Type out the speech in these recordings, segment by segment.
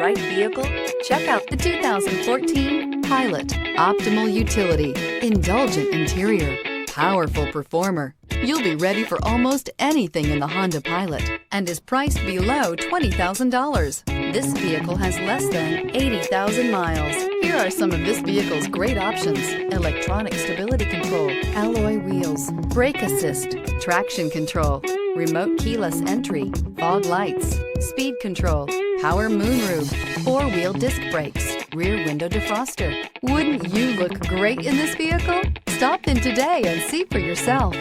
right vehicle? Check out the 2014 Pilot. Optimal utility, indulgent interior, powerful performer. You'll be ready for almost anything in the Honda Pilot and is priced below $20,000. This vehicle has less than 80,000 miles. Here are some of this vehicle's great options: electronic stability control, alloy wheels, brake assist, traction control, remote keyless entry, fog lights, speed control, power moonroof, four-wheel disc brakes, rear window defroster. Wouldn't you look great in this vehicle? Stop in today and see for yourself.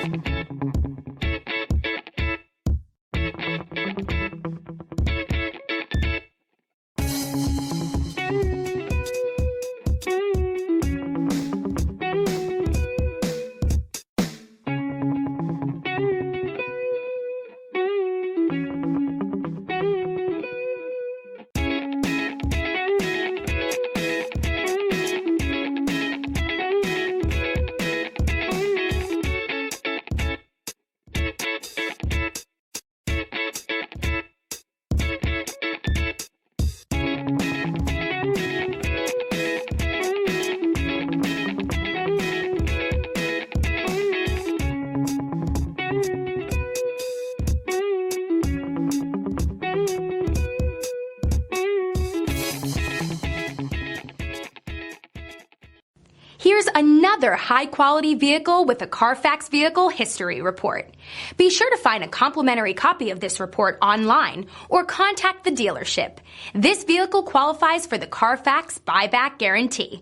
Here's another high-quality vehicle with a Carfax Vehicle History Report. Be sure to find a complimentary copy of this report online or contact the dealership. This vehicle qualifies for the Carfax Buyback Guarantee.